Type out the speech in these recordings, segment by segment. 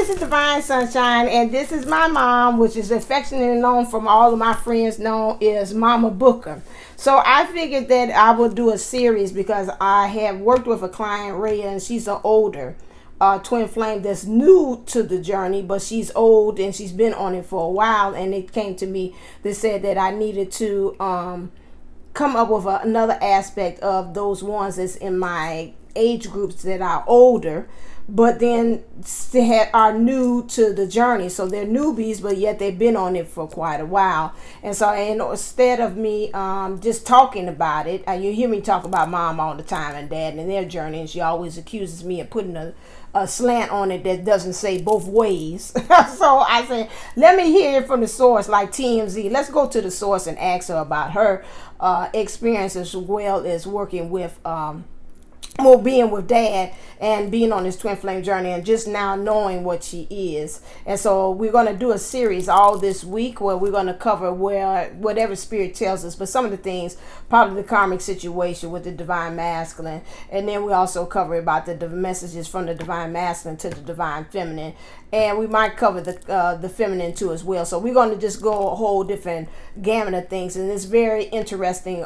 this is Divine Sunshine, and this is my mom, which is affectionately known from all of my friends known as Mama Booker. So I figured that I would do a series because I have worked with a client, Rhea, and she's an older twin flame that's new to the journey, but she's old and she's been on it for a while. And it came to me, they said that I needed to come up with another aspect of those ones that's in my age groups that are older, but then are new to the journey. So they're newbies, but yet they've been on it for quite a while. And so instead of me just talking about it, you hear me talk about mom all the time and dad and their journey, and she always accuses me of putting a slant on it that doesn't say both ways. So I said, let me hear it from the source, like TMZ. Let's go to the source and ask her about her experience as well as working with being with dad and being on this twin flame journey and just now knowing what she is. And so we're going to do a series all this week where we're going to cover whatever spirit tells us, but some of the things, probably the karmic situation with the divine masculine, and then we also cover about the messages from the divine masculine to the divine feminine, and we might cover the feminine too as well. So we're going to just go a whole different gamut of things, and it's very interesting.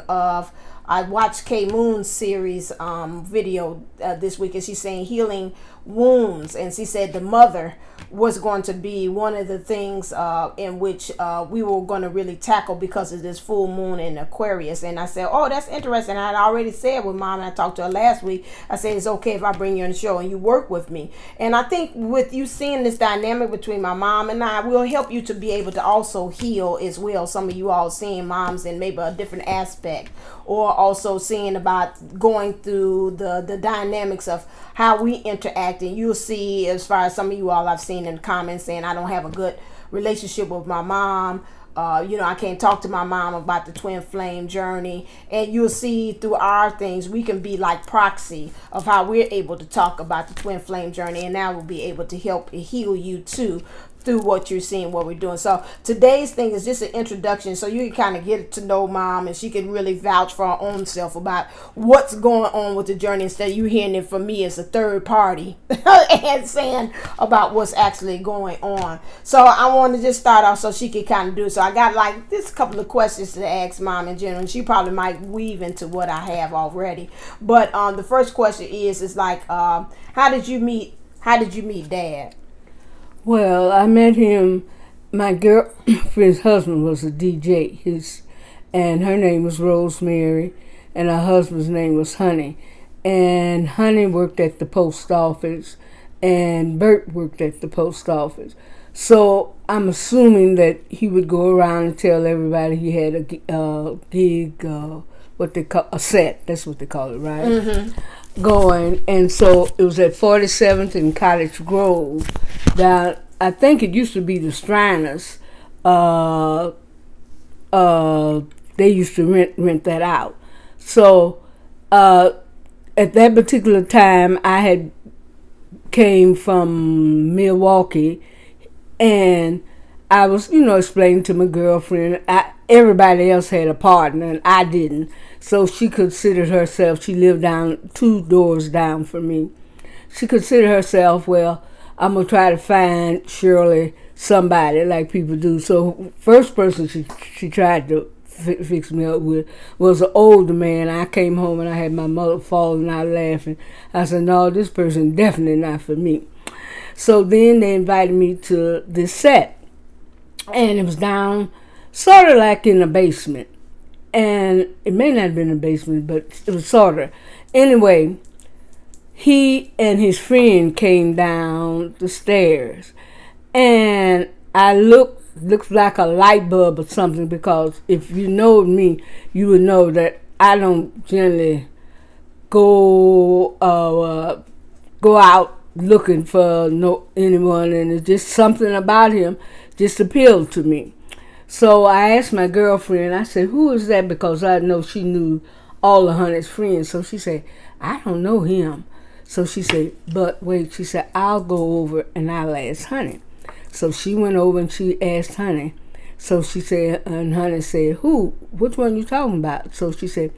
I watched K Moon's series video this week, and she's saying healing wounds, and she said the mother was going to be one of the things in which we were going to really tackle because of this full moon in Aquarius. And I said, oh, that's interesting. I'd already said with mom, and I talked to her last week, I said, it's okay if I bring you on the show and you work with me. And I think with you seeing this dynamic between my mom and I will help you to be able to also heal as well. Some of you all seeing moms in maybe a different aspect, or also seeing about going through the dynamics of how we interact. And you'll see, as far as some of you all I've seen in the comments saying I don't have a good relationship with my mom. I can't talk to my mom about the twin flame journey. And you'll see through our things, we can be like proxy of how we're able to talk about the twin flame journey. And that will be able to help heal you too, through what you're seeing, what we're doing. So today's thing is just an introduction, so you can kind of get to know mom, and she can really vouch for her own self about what's going on with the journey, instead of you hearing it from me as a third party and saying about what's actually going on. So I want to just start off so she can kind of do it. So I got like this couple of questions to ask mom in general, and she probably might weave into what I have already. But the first question is like, how did you meet dad? Well, I met him, my girlfriend's husband was a DJ, and her name was Rosemary, and her husband's name was Honey. And Honey worked at the post office, and Bert worked at the post office. So I'm assuming that he would go around and tell everybody he had a gig, what they call a set, that's what they call it, right? Mm-hmm. Going, and so it was at 47th and Cottage Grove. Down, I think it used to be the Striners. They used to rent that out. So at that particular time, I had came from Milwaukee, and I was, explaining to my girlfriend. Everybody else had a partner, and I didn't. So she considered herself, she lived down 2 doors down from me. She considered herself, well, I'm going to try to find Shirley somebody like people do. So first person she tried to fix me up with was an older man. I came home and I had my mother falling out laughing. I said, no, this person definitely not for me. So then they invited me to this set. And it was down sort of like in the basement. And it may not have been a basement, but it was sort of. Anyway, he and his friend came down the stairs. And I looked like a light bulb or something, because if you know me, you would know that I don't generally go out looking for anyone, and it's just something about him just appealed to me. So I asked my girlfriend, I said, who is that? Because I know she knew all of Honey's friends. So she said, I don't know him. So she said, but wait, she said, I'll go over and I'll ask Honey. So she went over and she asked Honey. So she said, and Honey said, who? Which one you talking about? So she said,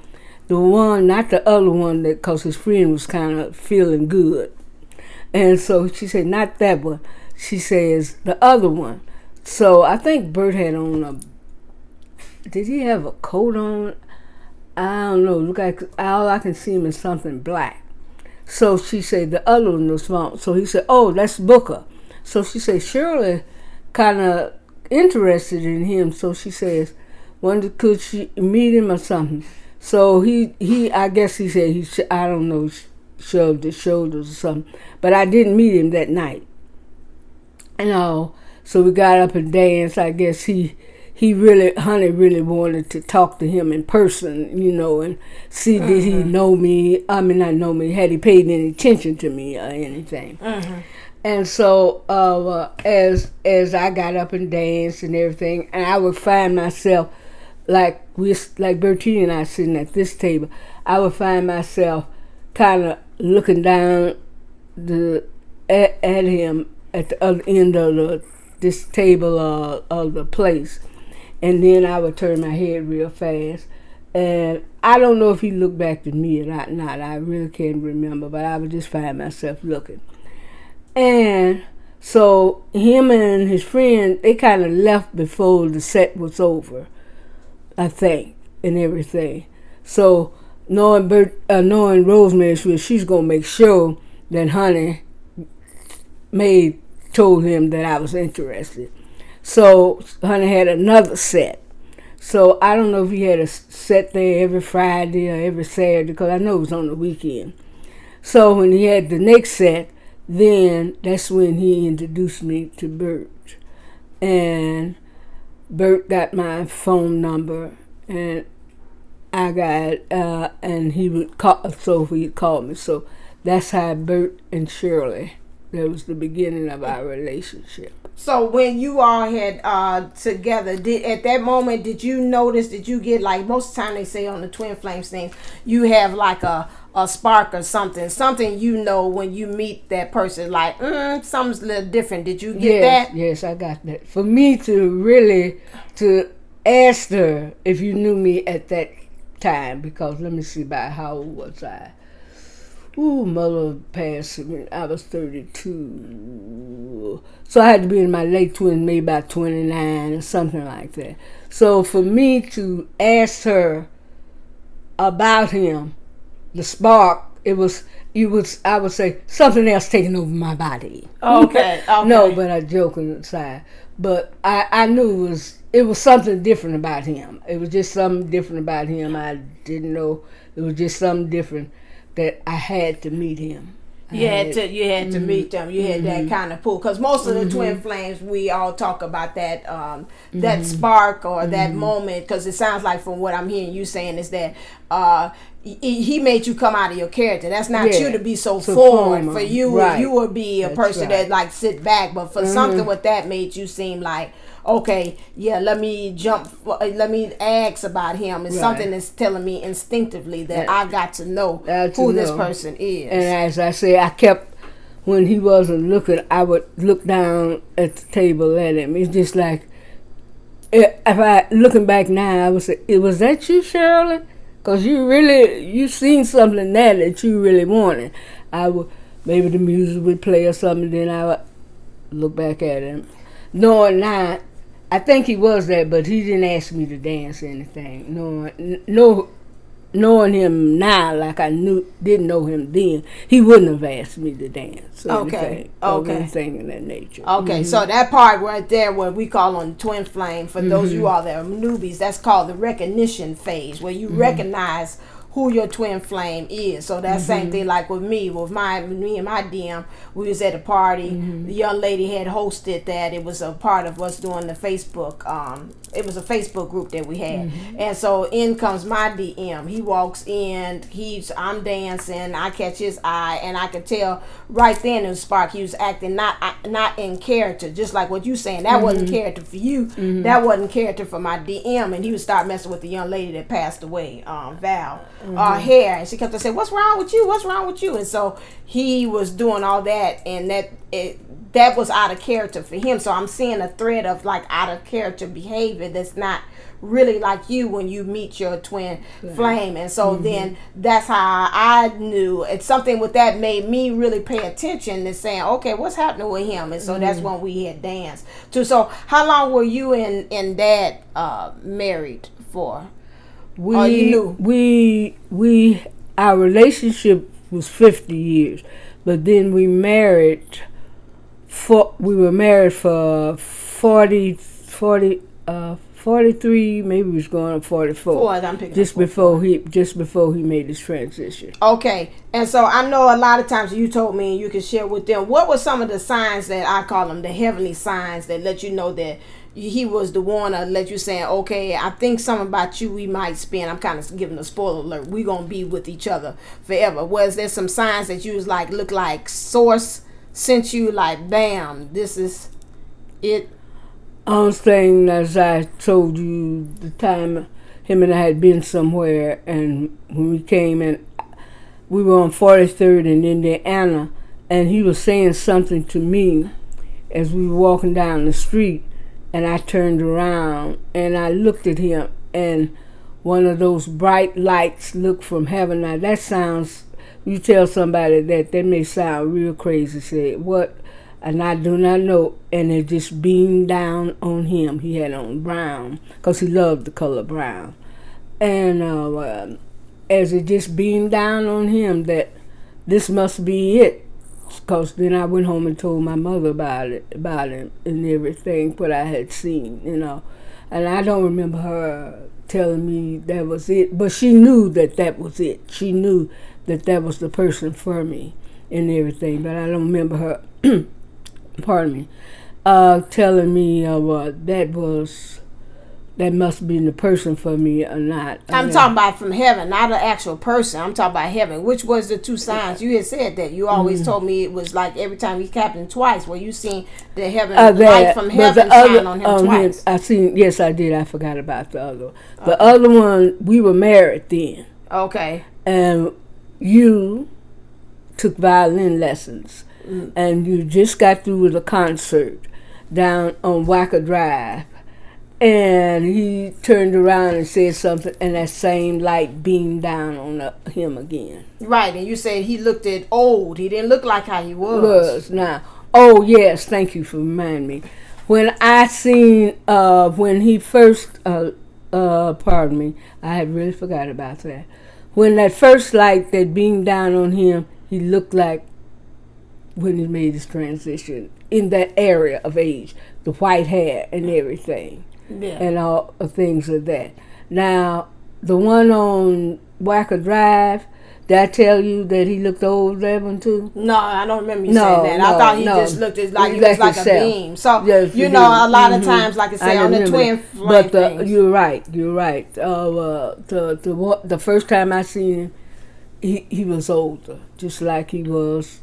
the one, not the other one, because his friend was kind of feeling good. And so she said, not that one. she says the other one. So I think Bert had on did he have a coat on? I don't know. Look like all I can see him is something black. So she said the other one was small. So he said, oh, that's Booker. So she said Shirley kind of interested in him. So she says, could she meet him or something? So he I guess he said I don't know, shrugged his shoulders or something. But I didn't meet him that night. So we got up and danced. I guess Honey really wanted to talk to him in person, and see did he know me. I mean, not know me. Had he paid any attention to me or anything? And so as I got up and danced and everything, and I would find myself like Bertie and I sitting at this table, I would find myself kind of looking down at him at the other end of this table of the place. And then I would turn my head real fast. And I don't know if he looked back at me or not. I really can't remember. But I would just find myself looking. And so him and his friend, they kind of left before the set was over, I think, and everything. So knowing Rosemary, she's going to make sure that Honey told him that I was interested. So Honey had another set. So I don't know if he had a set there every Friday or every Saturday, because I know it was on the weekend. So when he had the next set, then that's when he introduced me to Bert. And Bert got my phone number, and I got, and he would call, so he'd call me. So that's how Bert and Shirley, that was the beginning of our relationship. So when you all had together, at that moment, did you notice, did you get, like most of the time they say on the Twin Flames thing, you have like a spark or something when you meet that person, like, something's a little different. Did you get that? Yes, I got that. For me to ask her if you knew me at that time, because let me see, about how old was I? Mother passed when I was 32. So I had to be in my late 20s, maybe about 29 or something like that. So for me to ask her about him, the spark, I would say, something else taking over my body. Okay. No, but I joking aside. But I knew it was something different about him. It was just something different about him. I didn't know. It was just something different that I had to meet him. You had to meet them. You had that kind of pull, because most of the Twin Flames, we all talk about that that spark or that moment, because it sounds like from what I'm hearing you saying is that he made you come out of your character. That's not you to be so forward. For you, you would be a person that like sit back, but for something with that made you seem like, okay, let me ask about him. It's something that's telling me instinctively that I got to know who this person is. And as I say, I kept, when he wasn't looking, I would look down at the table at him. It's just like, if I, looking back now, I would say, was that you, Shirley? Because you seen something there that you really wanted. Maybe the music would play or something, then I would look back at him. Knowing now, I think he was there, but he didn't ask me to dance or anything. Knowing him now, like I didn't know him then, he wouldn't have asked me to dance. Or anything in that nature. Okay, so that part right there, what we call on Twin Flame, for those of you all that are newbies, that's called the recognition phase, where you recognize who your twin flame is. So that same thing like with me and my DM, we was at a party. The young lady had hosted that. It was a part of us doing the Facebook. It was a Facebook group that we had. And so in comes my DM. He walks in. I'm dancing. I catch his eye, and I could tell right then in the spark he was acting not in character, just like what you saying. That wasn't character for you. That wasn't character for my DM. And he would start messing with the young lady that passed away, Val. hair, and she kept on saying, "What's wrong with you? What's wrong with you?" And so he was doing all that, and that was out of character for him. So I'm seeing a thread of like out of character behavior that's not really like you when you meet your twin flame. And so then that's how I knew it's something with that made me really pay attention and saying, okay, what's happening with him? And so that's when we had danced too. So how long were you and Dad married for? Our relationship was 50 years, but then we were married for 43, maybe he was going on 44. Just before he made his transition. Okay, and so I know a lot of times you told me, and you can share with them, what were some of the signs that I call them, the heavenly signs that let you know that he was the one, or let you saying, okay, I think something about you we might spend. I'm kind of giving a spoiler alert. We're gonna be with each other forever. Was there some signs that you was like, look like source sent you, like, bam, this is it? I'm saying, as I told you, the time him and I had been somewhere, and when we came in, we were on 43rd in Indiana, and he was saying something to me as we were walking down the street, and I turned around and I looked at him, and one of those bright lights looked from heaven. Now that sounds, you tell somebody that may sound real crazy. Say, what? And I do not know, and it just beamed down on him. He had on brown, because he loved the color brown. And as it just beamed down on him, that this must be it. Because then I went home and told my mother about him and everything, what I had seen, And I don't remember her telling me that was it, but she knew that was it. She knew that was the person for me and everything, but I don't remember her pardon me, telling me that must be the person for me or not. I'm talking about from heaven, not an actual person. I'm talking about heaven. Which was the two signs? You had said that. You always told me it was like every time he happened twice, where you seen the heaven, light from heaven shine on him twice. Yes, I did. I forgot about the other one. The other one, we were married then. Okay. And you took violin lessons. And you just got through with a concert down on Wacker Drive, and he turned around and said something, and that same light beamed down on him again. Right, and you said he looked old. He didn't look like how he was. Now. Oh yes, thank you for reminding me. When I seen when he first pardon me, I had really forgot about that. When that first light that beamed down on him, he looked like when he made his transition in that area of age, the white hair and everything, and all things of that. Now, the one on Wacker Drive, did I tell you that he looked old there one too? No, I don't remember you saying that. I thought he just looked like he was like a beam. So, yes, a lot of times, like I say, on the twin flame things. You're right. The first time I seen him, he was older, just like he was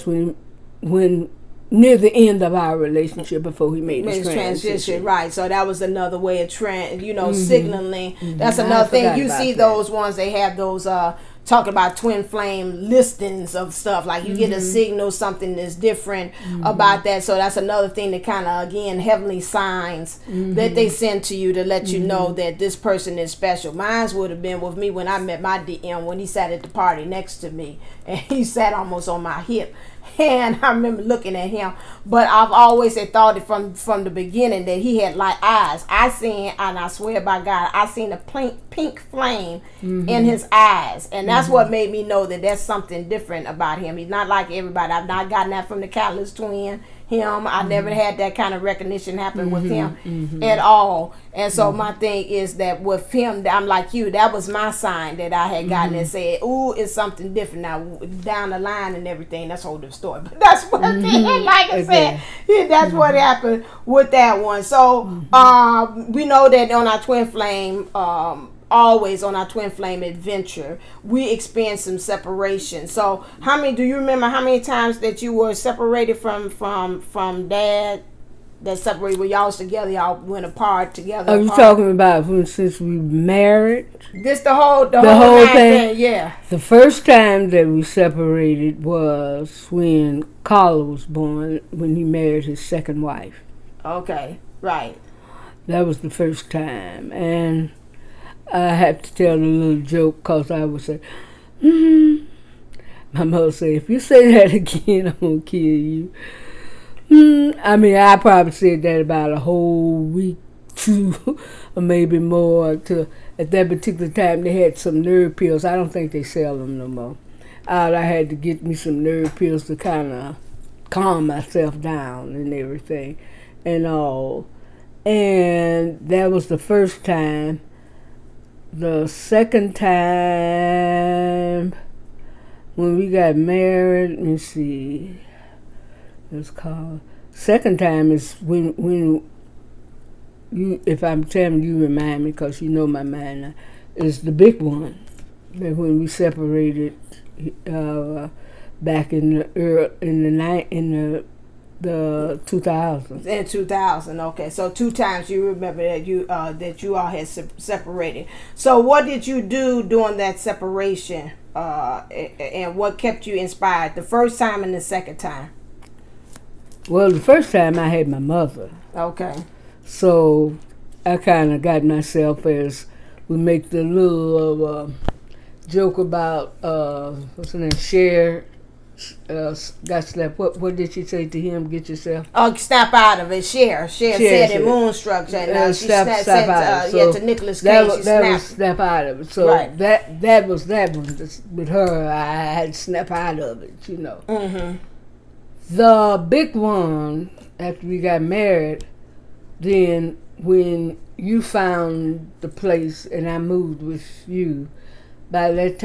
when near the end of our relationship before he made his transition. Right, so that was another way of signaling. That's another thing. You see those ones, they have those talking about twin flame listings of stuff, like you get a signal, something that's different about that. So that's another thing that kind of, again, heavenly signs that they send to you to let you know that this person is special. Mine would have been with me when I met my DM, when he sat at the party next to me, and he sat almost on my hip. And I remember looking at him, but I've always had thought it from the beginning that he had like eyes. I seen, and I swear by God, I seen a pink flame in his eyes, and that's what made me know that there's something different about him. He's not like everybody. I've not gotten that from the Catalyst twin. I never had that kind of recognition happen with him at all. And so my thing is that with him, I'm like you, that was my sign that I had gotten and said, ooh, it's something different. Now down the line and everything, that's a whole different story. But that's what like I said, that's what happened with that one. So we know that on our twin flame, always on our twin flame adventure, we experienced some separation. So do you remember how many times that you were separated from Dad that separated when y'all was together? Y'all went apart together. Are you talking about since we married? This the whole thing? Yeah. The first time that we separated was when Carla was born, when he married his second wife. Okay, right. That was the first time. And I had to tell a little joke because I would say, my mother said, if you say that again, I'm going to kill you. I mean, I probably said that about a whole week, 2, or maybe more. At that particular time, they had some nerve pills. I don't think they sell them no more. I had to get me some nerve pills to kind of calm myself down and everything and all. And that was the first time. The second time, when we got married, let me see. It's called. Second time is when you. If I'm telling you, remind me because you know my mind now. Is the big one. That when we separated, back in the 2000s. In 2000, okay. So 2 times you remember that you all had separated. So what did you do during that separation? And what kept you inspired? The first time and the second time. Well, the first time I had my mother. Okay. So I kind of got myself, as we make the little joke about what's her name, Cher. Got slapped. What did she say to him? Get yourself. Oh, snap out of it. Cher said it, Moonstruck, and she snapped out. To Nicolas Cage. That was snap out of it. So right. that was that one. With her, I had to snap out of it. You know. Mm-hmm. The big one, after we got married, then when you found the place and I moved with you, by that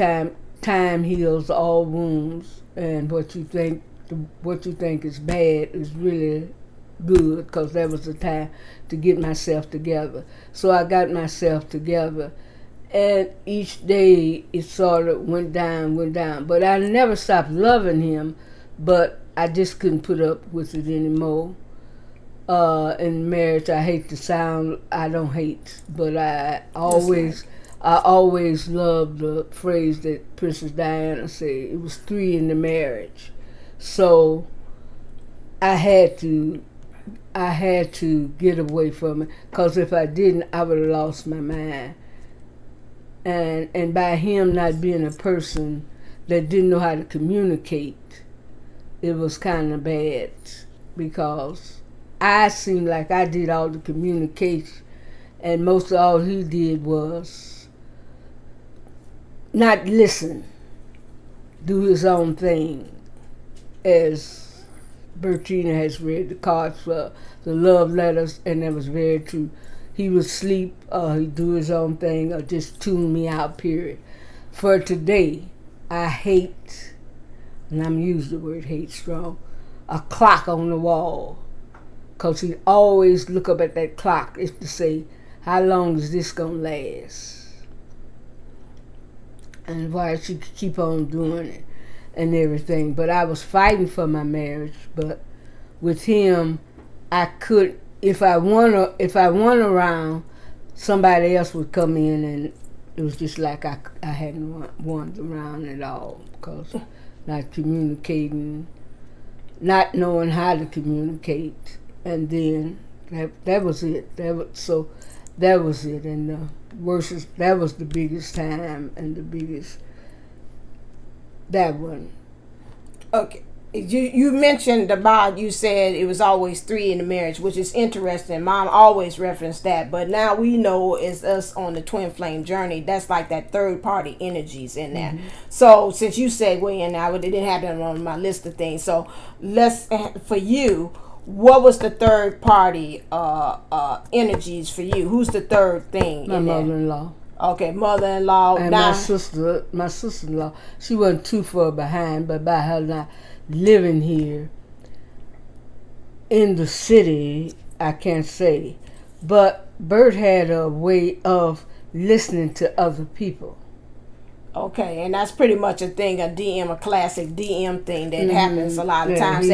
time heals all wounds, and what you think is bad is really good, because that was the time to get myself together. So I got myself together, and each day it sort of went down. But I never stopped loving him, but I just couldn't put up with it anymore. In marriage, I hate the sound. I don't hate, but I always loved the phrase that Princess Diana said. It was 3 in the marriage, so I had to get away from it. Because if I didn't, I would have lost my mind. And by him not being a person that didn't know how to communicate, it was kind of bad, because I seemed like I did all the communication, and most of all he did was not listen, do his own thing. As Bertina has read the cards for the love letters, and that was very true. He would sleep, or he'd do his own thing, or just tune me out, period. For today, I hate, and I'm using the word hate strong, a clock on the wall. Because he'd always look up at that clock to say, how long is this going to last? And why she could keep on doing it and everything. But I was fighting for my marriage. But with him, I could, if I won around, somebody else would come in, and it was just like I hadn't won around at all, because not communicating, not knowing how to communicate, and then that was it. That was it, and the worst. That was the biggest time, and the biggest. That one. Okay. You mentioned about, you said it was always 3 in the marriage, which is interesting. Mom always referenced that, but now we know it's us on the twin flame journey. That's like that third party energies in there. Mm-hmm. So since you said, well, and it didn't have that on my list of things. So for you, what was the third party energies for you? Who's the third thing? My mother-in-law. Okay, mother-in-law. And my sister-in-law. She wasn't too far behind, but by her not living here in the city, I can't say. But Bert had a way of listening to other people. Okay, and that's pretty much a thing, a classic DM thing that happens a lot of times.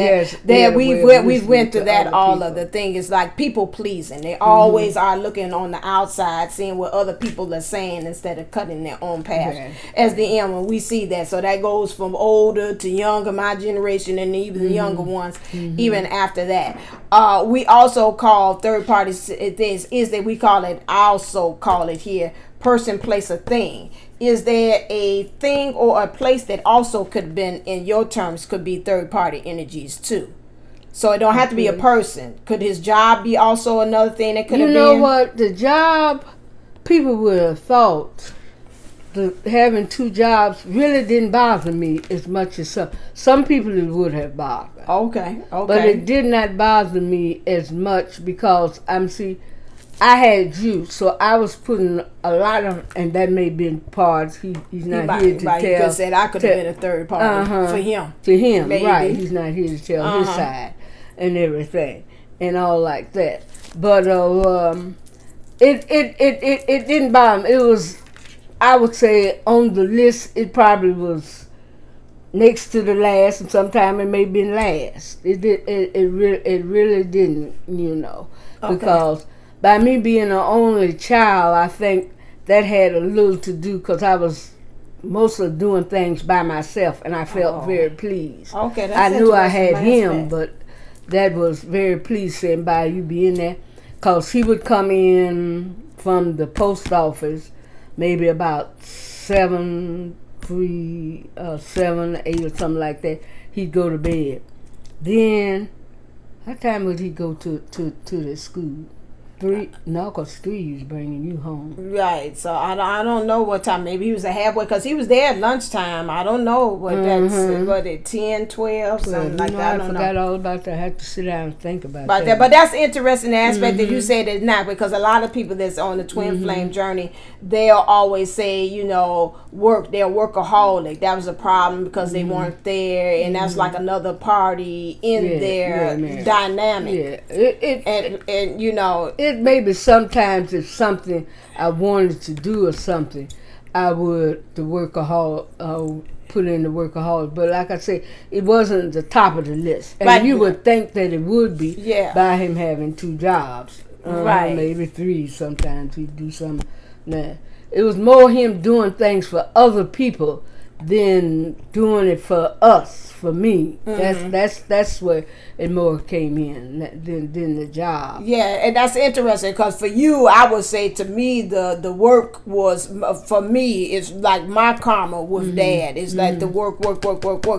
We've went through that all of the thing is like people pleasing. They always are looking on the outside, seeing what other people are saying instead of cutting their own path. As DM, when we see that, so that goes from older to younger, my generation, and even the younger ones, even after that. We also call third parties this is that we call it. I also call it here person, place, or thing. Is there a thing or a place that also could have been, in your terms, could be third-party energies too? So it don't have to be a person. Could his job be also another thing that could have been? You know what? The job, people would have thought having two jobs really didn't bother me as much as some people it would have bothered. Okay. But it did not bother me as much because I had juice, so I was putting a lot of, and that may have been parts. He's not here to tell. You could said I could have been a third party for him. To him, maybe. Right? He's not here to tell his side and everything and all like that. But it didn't bother me. It was, I would say, on the list. It probably was next to the last, and sometime it may have been last. It really didn't, because. By me being an only child, I think that had a little to do because I was mostly doing things by myself, and I felt very pleased. Okay, that's I knew I had him, aspect. but that was very pleasing by you being there because he would come in from the post office maybe about 7, 8 or something like that. He'd go to bed. Then, what time would he go to the school? 3? No, because 3 was bringing you home. Right. So I don't know what time. Maybe he was a halfway because he was there at lunchtime. I don't know what that's. What it 10, 12, something like that. I forgot all about that. I had to sit down and think about that. But that's interesting aspect that you said it's not, because a lot of people that's on the twin flame journey, they'll always say, work. They're workaholic. That was a problem because they weren't there, and that's like another party in their dynamic. Yeah. Maybe sometimes if something I wanted to do or something, I would put in the workaholic. But like I say, it wasn't the top of the list. And you would think that it would be by him having 2 jobs. Right. Maybe 3 sometimes he'd do something. Nah. It was more him doing things for other people than doing it for us, for me. That's where it more came in than the job. Yeah, and that's interesting because for you, I would say to me the work was, for me, it's like my karma with Dad. It's like the work.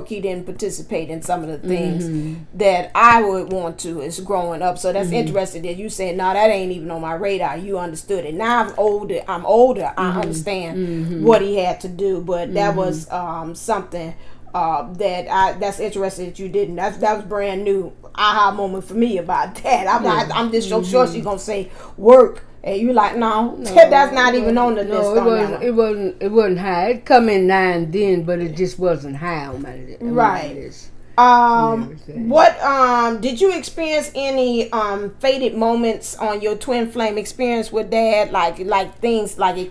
He didn't participate in some of the things that I would want to as growing up. So that's interesting that you said, no, that ain't even on my radar. You understood it. Now I'm older. I understand what he had to do, but that was something that's interesting that you didn't. That was brand new aha moment for me about that. I'm just so sure she's gonna say work, and you like no that's not even on the list. It wasn't high. It come in now and then, but it just wasn't high on my list. Right. What did you experience any faded moments on your twin flame experience with Dad? Like things like it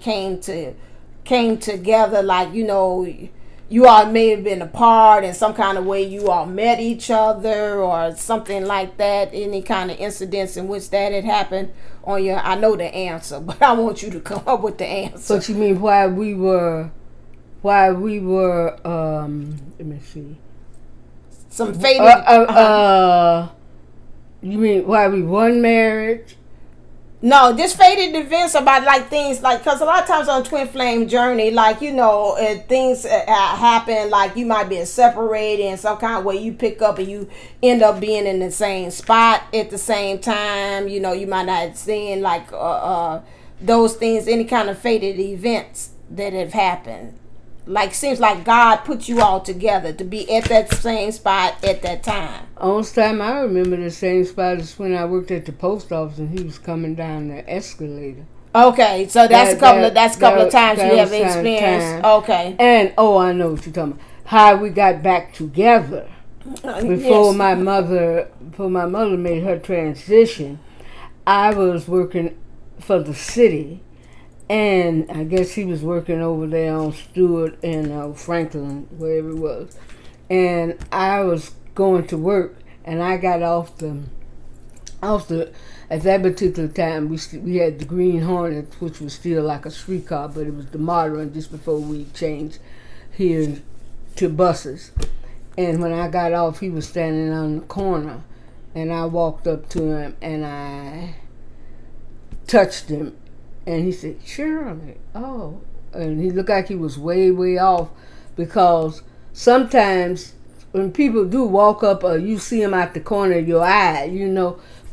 came together, like you all may have been apart in some kind of way. You all met each other or something like that. Any kind of incidents in which that had happened on your? I know the answer, but I want you to come up with the answer. But you mean while we were? Let me see. Some faded. You mean while we won marriage? No, just faded events about like things like, because a lot of times on twin flame journey, like things happen, like you might be separated in some kind of way. You pick up and you end up being in the same spot at the same time. You might not seeing like those things, any kind of faded events that have happened. Like seems like God put you all together to be at that same spot at that time. Only time I remember the same spot is when I worked at the post office and he was coming down the escalator. Okay, so that's a couple of times you have experienced. Okay. And I know what you're talking about. How we got back together before my mother made her transition. I was working for the city. And I guess he was working over there on Stewart and Franklin, wherever it was. And I was going to work, and I got off the at that particular time, we had the Green Hornet, which was still like a streetcar, but it was the modern just before we changed here to buses. And when I got off, he was standing on the corner, and I walked up to him, and I touched him, and he said, "Shirley, oh." And he looked like he was way, way off, because sometimes when people do walk up, you see him out the corner of your eye,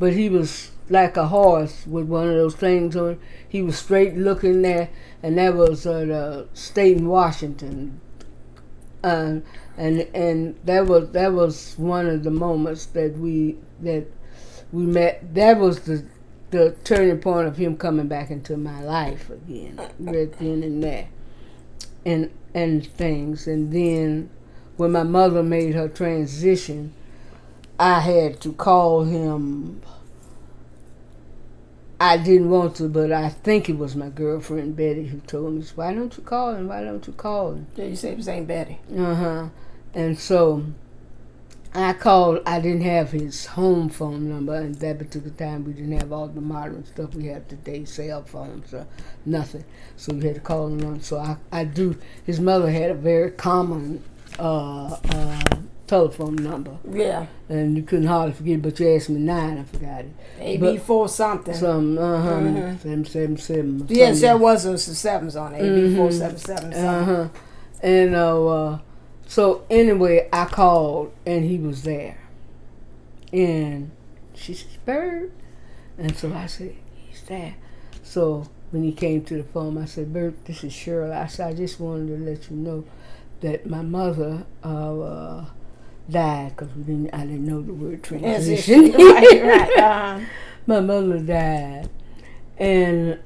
but he was like a horse with one of those things on. He was straight looking there, and that was the state in Washington. And that was one of the moments that we met. That was the turning point of him coming back into my life again, right then and there, and things. And then when my mother made her transition, I had to call him. I didn't want to, but I think it was my girlfriend Betty who told me, "Why don't you call him? Why don't you call him?" Yeah, you said it was Aunt Betty. And so I called. I didn't have his home phone number, and at that particular time we didn't have all the modern stuff we have today, cell phones or nothing. So we had to call him on. So I do. His mother had a very common telephone number. Yeah. And you couldn't hardly forget it, but you asked me 9, I forgot it. AB4 something. 777. Yes, there was some sevens on it. AB4 777. And so anyway, I called and he was there. And she said, "Bert." And so I said, "He's there." So when he came to the phone, I said, "Bert, this is Shirley." I said, "I just wanted to let you know that my mother died," because I didn't know the word transition. Right. My mother died, and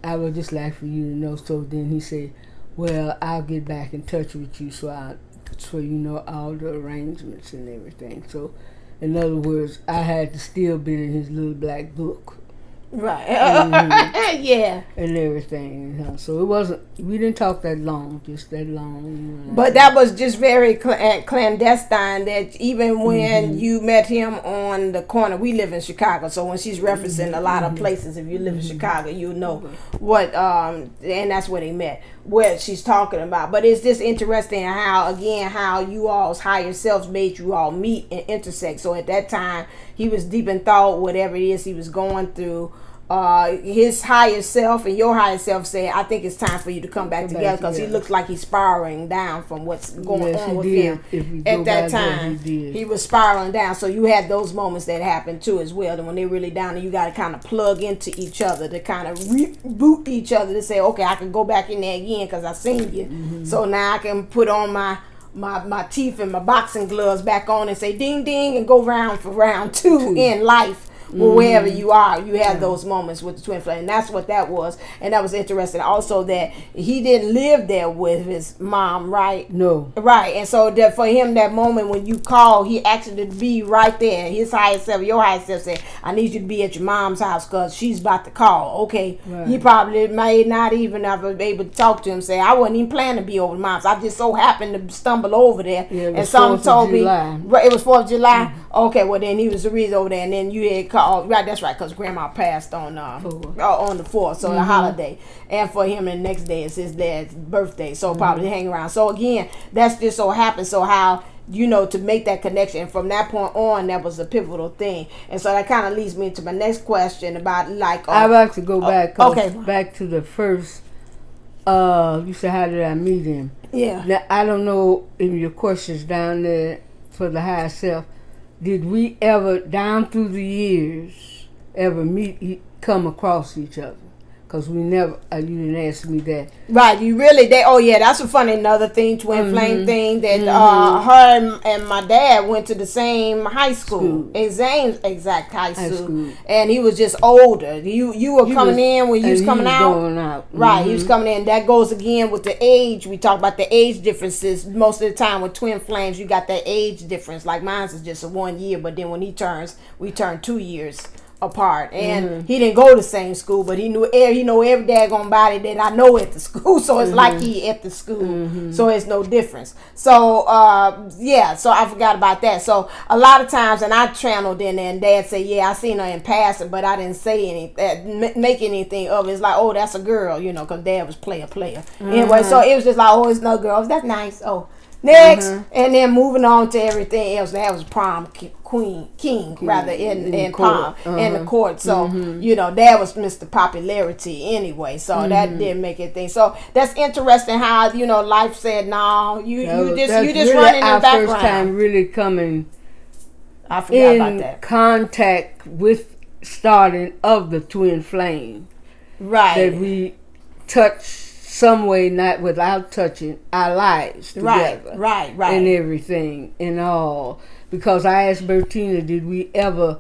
I would just like for you to know. So then he said, "Well, I'll get back in touch with you so you know all the arrangements and everything." So, in other words, I had to still be in his little black book. Right. Yeah. And everything. So it wasn't, we didn't talk that long, just that long. But that was just very clandestine, that even when you met him on the corner, we live in Chicago, so when she's referencing a lot of places, if you live in Chicago, you know what, and that's where they met, what she's talking about. But it's just interesting how you all's higher selves made you all meet and intersect. So at that time, he was deep in thought, whatever it is he was going through. His higher self and your higher self said, "I think it's time for you to come back together," because he looks like he's spiraling down from what's going on with him. At that time, he was spiraling down. So you had those moments that happened too as well. And when they're really down, you got to kind of plug into each other to kind of reboot each other to say, "Okay, I can go back in there again because I seen you. So now I can put on my teeth and my boxing gloves back on and say ding ding and go round for round two in life." Wherever you are, you have those moments with the twin flame, and that's what that was. And that was interesting also, that he didn't live there with his mom, right? No. Right. And so that for him, that moment when you call, he asked you to be right there. His higher self, your higher self said, "I need you to be at your mom's house because she's about to call." Okay. Right. He probably may not even have been able to talk to him, say, "I wasn't even planning to be over mom's. I just so happened to stumble over there." Yeah, and someone told me, it was 4th of July. Okay, well then he was the reason over there, and then you had called. Right, that's right, because Grandma passed on the 4th, so the holiday, and for him the next day is his dad's birthday, so probably hang around. So again, that's just so happened. So how, to make that connection, and from that point on, that was a pivotal thing. And so that kind of leads me to my next question about I'd like to go back. Back to the first. You said, how did I meet him? Yeah. Now I don't know in your questions down there for the higher self. Did we ever, down through the years, ever come across each other? Because we never, you didn't ask me that. Right, you really, that's a funny another thing, twin flame thing, that her and my dad went to the same high school. Exact high school. And he was just older. You were coming in when you was coming out. Going out. Right, he was coming in. That goes again with the age. We talk about the age differences. Most of the time with twin flames, you got that age difference. Like mine is just a 1 year, but then when we turn 2 years apart, and he didn't go to the same school, but he know every daggone body that I know at the school, so it's like he at the school, so it's no difference. So so I forgot about that. So a lot of times, and I channeled in there, and Dad said, yeah, I seen her in passing, but I didn't say anything, make anything of it. It's like, oh, that's a girl, because Dad was player. Anyway, so it was just like, oh, it's no girls, that's nice. Oh, next, and then moving on to everything else. That was prom king rather in prom in the court. So that was Mr. Popularity anyway. So that didn't make anything. So that's interesting how life said, no, you just really running in the background. First time really coming. I forgot about that. Contact with starting of the twin flame. Right. That we touch some way, not without touching our lives together. Right. And everything and all. Because I asked Bertina, did we ever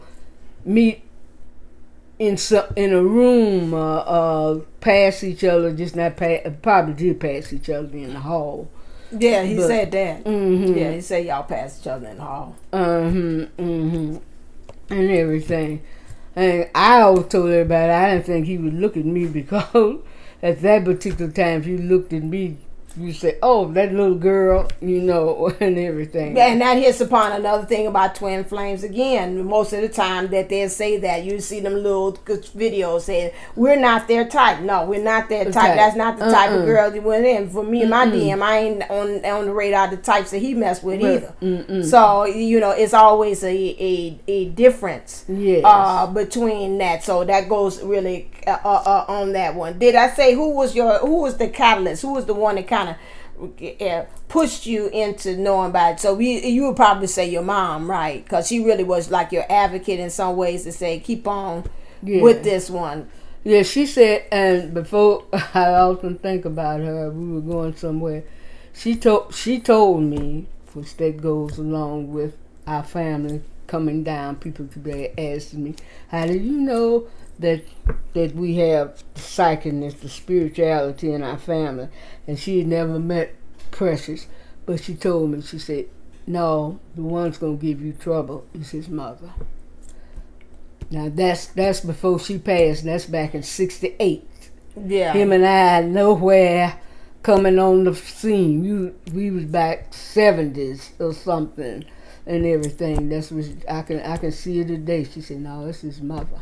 meet in a room, pass each other, just not pass, probably did pass each other in the hall. Yeah, he said that. Yeah, he said y'all passed each other in the hall. And everything. And I always told everybody I didn't think he would look at me because at that particular time, if you looked at me, you say, oh, that little girl, and everything. And that hits upon another thing about twin flames again. Most of the time that they say that, you see them little videos saying, we're not their type. No, we're not their type. That's not the type of girl that went in. For me and my DM, I ain't on the radar the types that he messed with either. So, it's always a difference between that. So that goes really on that one. Did I say who was the catalyst? Who was the one that kind of pushed you into knowing about it? So you would probably say your mom, right? Because she really was like your advocate in some ways to say, keep on with this one. Yeah, she said, and before I often think about her, we were going somewhere. She told me, which that goes along with our family coming down. People today asking me, how do you know that we have the psychicness, the spirituality in our family? And she had never met Precious, but she told me, she said, no, the one's going to give you trouble is his mother. Now that's before she passed. That's back in 1968. Yeah. Him and I nowhere coming on the scene. We was back 1970s or something and everything. That's what I can see it today. She said, no, it's his mother.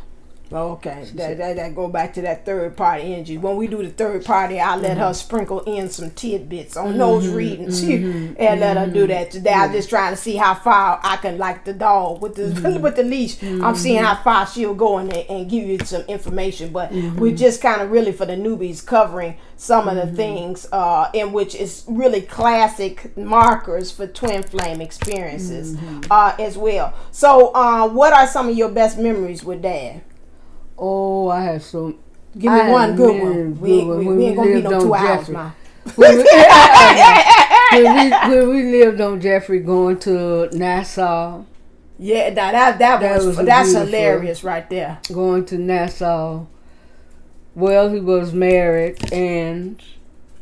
Okay, that go back to that third party energy. When we do the third party, I let her sprinkle in some tidbits on those readings and let her do that. Today, I'm just trying to see how far I can, like the dog with the with the leash. I'm seeing how far she'll go in there and give you some information. But we're just kind of really for the newbies covering some of the things in which is really classic markers for twin flame experiences as well. So, what are some of your best memories with Dad? Oh, I have some. Give me one good one. We ain't gonna be no 2 hours, ma. When we lived on Jeffrey, going to Nassau. Yeah, that's hilarious right there. Going to Nassau. Well, he was married, and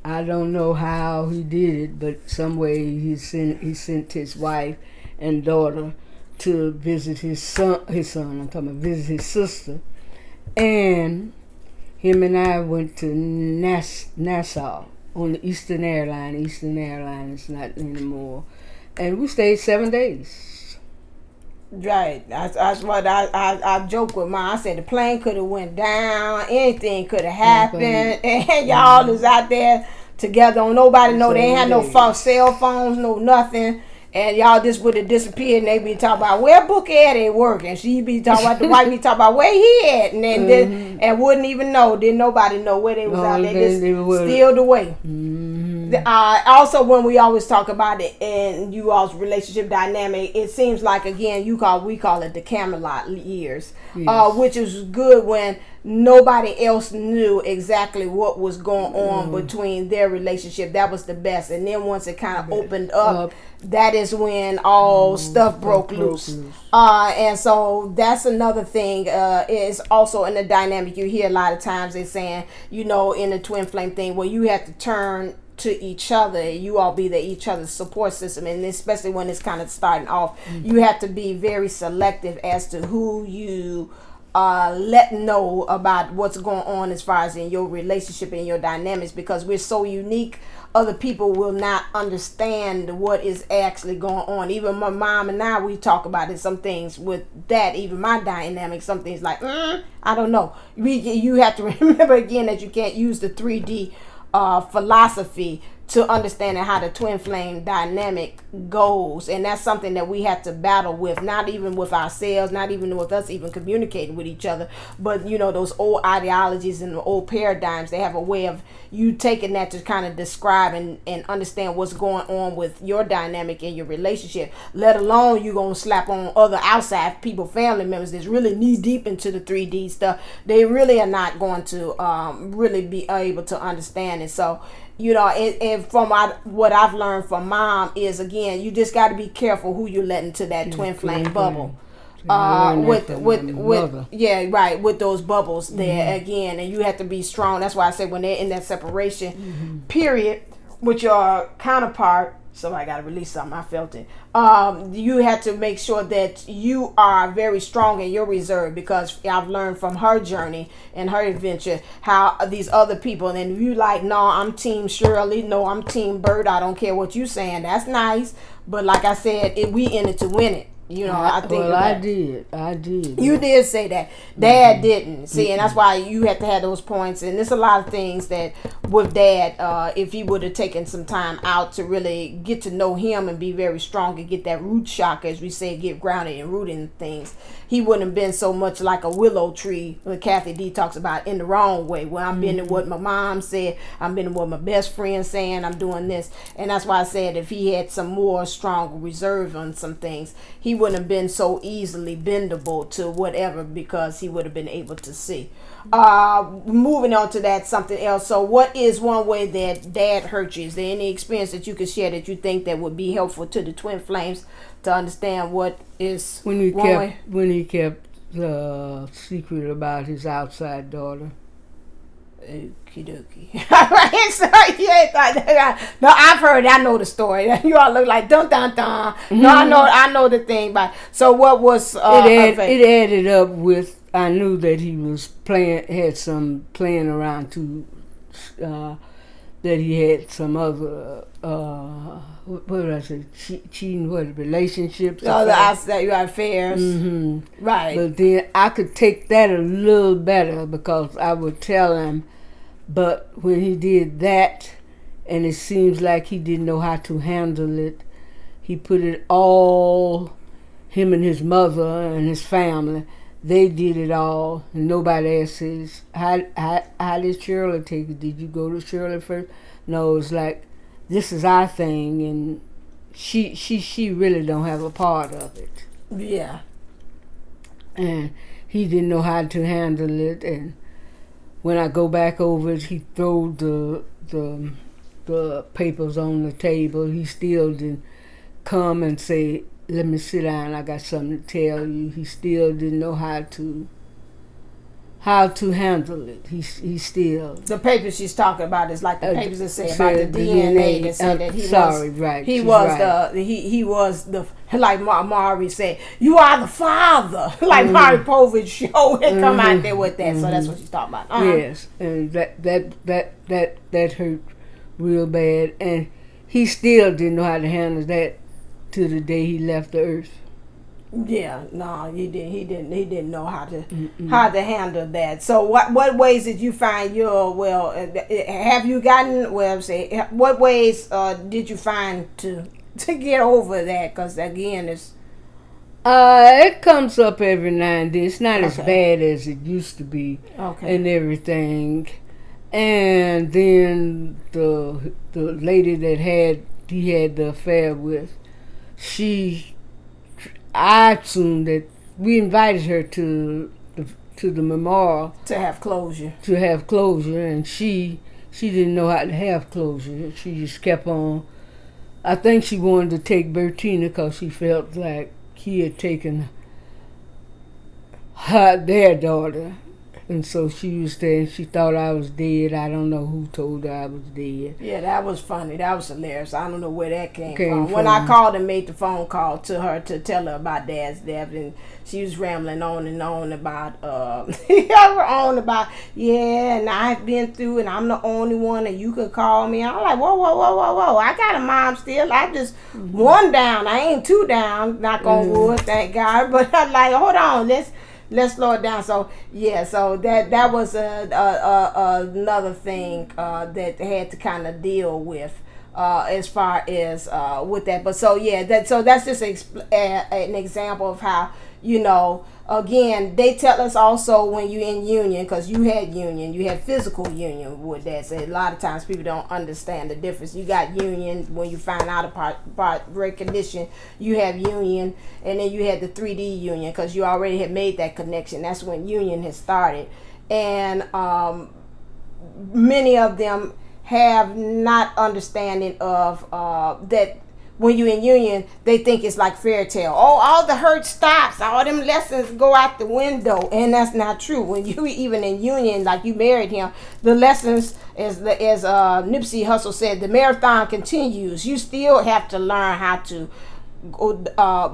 I don't know how he did it, but some way he sent his wife and daughter to visit his son. I'm talking about visit his sister. And him and I went to Nassau on the Eastern Airline. Eastern Airline is not anymore. And we stayed 7 days. Right. That's what I joke with mine. I said the plane could have went down. Anything could have happened. And y'all is out there together. Don't nobody know. They ain't had no cell phones, no nothing. And y'all just would have disappeared, and they be talking about where Booker at work, and she be talking about the wife be talking about where he at, and then and wouldn't even know. Didn't nobody know where they was out there. Just stealed away. Also, when we always talk about it and you all's relationship dynamic, it seems like again we call it the Camelot years, which is good when nobody else knew exactly what was going on between their relationship. That was the best. And then once it kind of opened up, that is when all stuff broke loose. And so that's another thing is also in the dynamic. You hear a lot of times they saying, in the twin flame thing where you have to turn to each other, you all be each other's support system, and especially when it's kind of starting off, you have to be very selective as to who you let know about what's going on as far as in your relationship and your dynamics, because we're so unique. Other people will not understand what is actually going on. Even my mom and I, we talk about it, some things with that, even my dynamic, some things like, I don't know. You have to remember again that you can't use the 3D philosophy to understanding how the twin flame dynamic goes, and that's something that we have to battle with, not even with ourselves, not even with us even communicating with each other, but those old ideologies and the old paradigms, they have a way of you taking that to kind of describe and understand what's going on with your dynamic and your relationship, let alone you gonna slap on other outside people, family members that's really knee deep into the 3D stuff. They really are not going to really be able to understand it. So and from what I've learned from mom is, again, you just got to be careful who you let into that twin flame bubble. With those bubbles there again, and you have to be strong. That's why I say when they're in that separation period with your counterpart, somebody got to release something, I felt it, you have to make sure that you are very strong in your reserve, because I've learned from her journey and her adventure how these other people, and you like, no, I'm team Shirley, no, I'm team Bert, I don't care what you saying, that's nice, but like I said, we in it to win it. I think I did. You did say that. Dad didn't. See, and that's why you have to have those points. And there's a lot of things that with Dad, if he would have taken some time out to really get to know him and be very strong and get that root shock, as we say, get grounded and rooted in things, he wouldn't have been so much like a willow tree, what Kathy D talks about, in the wrong way, where I'm been to what my mom said, I'm been to what my best friend saying, I'm doing this. And that's why I said if he had some more strong reserve on some things, he wouldn't have been so easily bendable to whatever, because he would have been able to see. Moving on to that, something else. So what is one way that Dad hurt you? Is there any experience that you could share that you think that would be helpful to the twin flames to understand what is when he kept the secret about his outside daughter? Okie dokie. No, I've heard. I know the story. You all look like dun dun dun. No, I know the thing. But so what was? It added up with. I knew that he was had some playing around to. That he had some other. What did I say? Cheating? What, relationships? Oh, the outside, your affairs. Mm-hmm. Right. But then I could take that a little better, because I would tell him. But when he did that, and it seems like he didn't know how to handle it, he put it all, him and his mother and his family, they did it all, and nobody else says, how did Shirley take it? Did you go to Shirley first? No, it's like, this is our thing, and she really don't have a part of it. Yeah. And he didn't know how to handle it, and when I go back over it, he threw the papers on the table. He still didn't come and say, let me sit down, I got something to tell you. He still didn't know how to handle it. He still. The papers she's talking about is like the papers that say about the DNA that said that he was the like Mari said, you are the father. Like Mari Povich show had come out there with that. So that's what she's talking about. Yes, and that hurt real bad, and he still didn't know how to handle that to the day he left the earth. Yeah, no, he didn't know how to handle that. So what ways did you find have you gotten, what ways did you find to get over that? Because again, it comes up every now and then. It's not as bad as it used to be, and everything. And then the lady that he had the affair with, I assumed that we invited her to the memorial to have closure. And she didn't know how to have closure. She just kept on. I think she wanted to take Bertina because she felt like he had taken their daughter, And so she was there, and she thought I was dead. I don't know who told her I was dead. Yeah, that was funny. That was hilarious. I don't know where that came from. When I called and made the phone call to her to tell her about Dad's death, and she was rambling on and on about, and I've been through, and I'm the only one, and you can call me. I'm like, whoa. I got a mom still. I just one down. I ain't two down. Knock on wood, thank God. But I'm like, hold on, let's slow it down. So yeah, so that was another thing that they had to kind of deal with as far as with that. But so yeah, that's just an example of how, you know, again, they tell us also when you're in union, because you had physical union with that. So a lot of times people don't understand the difference. You got union when you find out about recognition. You have union, and then you had the 3D union because you already had made that connection. That's when union has started, and many of them have not understanding of that. When you're in union, they think it's like fairy tale. Oh, all the hurt stops. All them lessons go out the window. And that's not true. When you even in union, like you married him, the lessons, as Nipsey Hussle said, the marathon continues. You still have to learn how to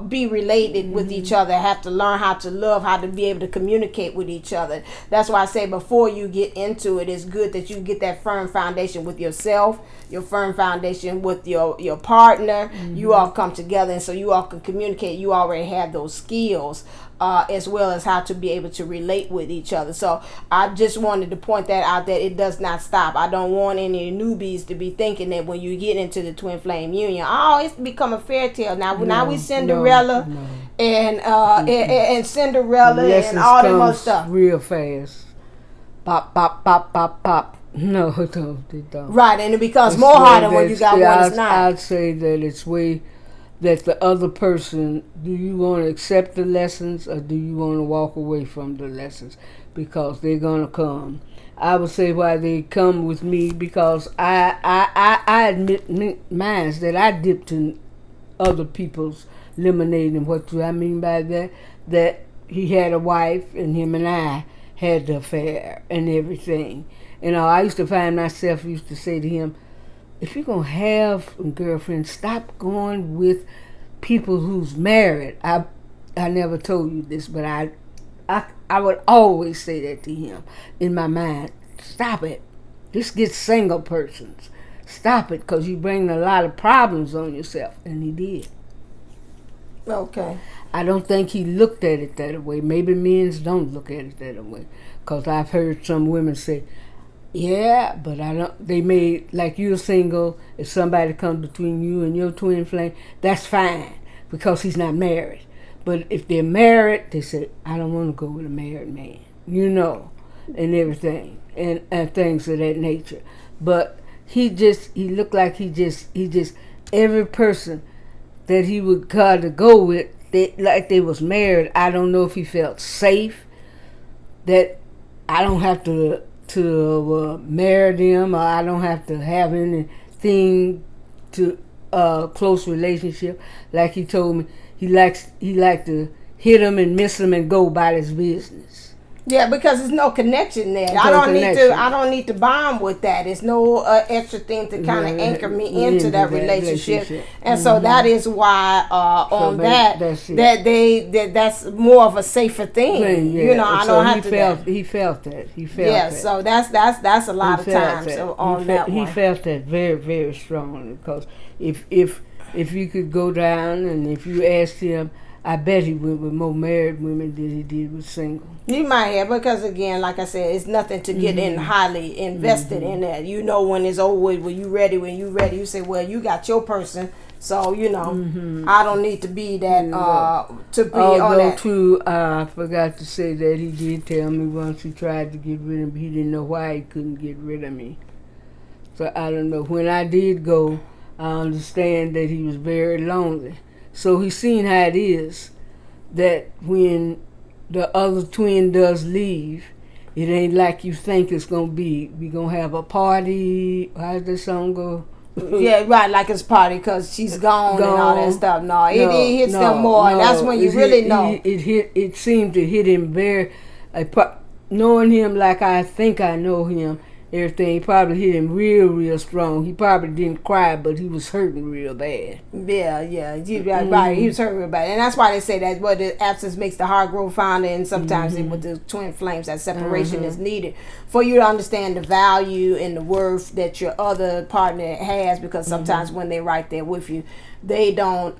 be related with each other, have to learn how to love, how to be able to communicate with each other. That's why I say before you get into it, it's good that you get that firm foundation with yourself, your firm foundation with your partner. You all come together, and so you all can communicate. You already have those skills, as well as how to be able to relate with each other. So I just wanted to point that out, that it does not stop. I don't want any newbies to be thinking that when you get into the twin flame union, it's become a fairy tale. Now we Cinderella and Cinderella and all that other stuff. Real fast. Pop, pop, pop, pop, pop. No, they don't. Right, and it becomes more harder when you got one that's not. I'd say that it's way that the other person, do you want to accept the lessons or do you want to walk away from the lessons? Because they're going to come. I would say why they come with me, because I admit mine that I dipped in other people's lemonade. And what do I mean by that? That he had a wife and him and I had the affair and everything. You know, I used to find myself, used to say to him, if you're going to have a girlfriend, stop going with people who's married. I never told you this, but I would always say that to him in my mind. Stop it. Just get single persons. Stop it, because you bring a lot of problems on yourself. And he did. Okay. I don't think he looked at it that way. Maybe men don't look at it that way. Because I've heard some women say, yeah, but I don't. They may, like, you're single. If somebody comes between you and your twin flame, that's fine because he's not married. But if they're married, they say, I don't want to go with a married man, you know, and everything, and things of that nature. But he looked like he just every person that he would God to go with, like they was married. I don't know if he felt safe that I don't have to marry them, or I don't have to have anything to close relationship. Like he told me, he liked to hit him and miss him and go about his business. Yeah, because there's no connection there. I don't need to bond with that. There's no extra thing to kind of anchor me into that relationship. And so that is why that's more of a safer thing. Yeah. You know, I don't have to. He felt that. Yeah, so that's a lot of times on that one. He felt that very, very strongly, because if you could go down and if you asked him, I bet he went with more married women than he did with single. He might have, because again, like I said, it's nothing to get in highly invested in that. You know, when it's over with, when you ready, you say, well, you got your person, so you know, I don't need to be that to be on that. Too, I forgot to say that he did tell me once he tried to get rid of me, he didn't know why he couldn't get rid of me. So I don't know. When I did go, I understand that he was very lonely. So he's seen how it is that when the other twin does leave, it ain't like you think it's going to be. We going to have a party. How's the song go? Yeah, right, like it's party because she's gone and all that stuff. No, it hits them more, and that's when you really know. It seemed to hit him very. knowing him like I think I know him, everything probably hit him real strong. He probably didn't cry, but he was hurting real bad. Yeah, right. He was hurting real bad, and that's why they say that what the absence makes the heart grow fonder, and sometimes with the twin flames, that separation is needed for you to understand the value and the worth that your other partner has. Because sometimes when they're right there with you, they don't,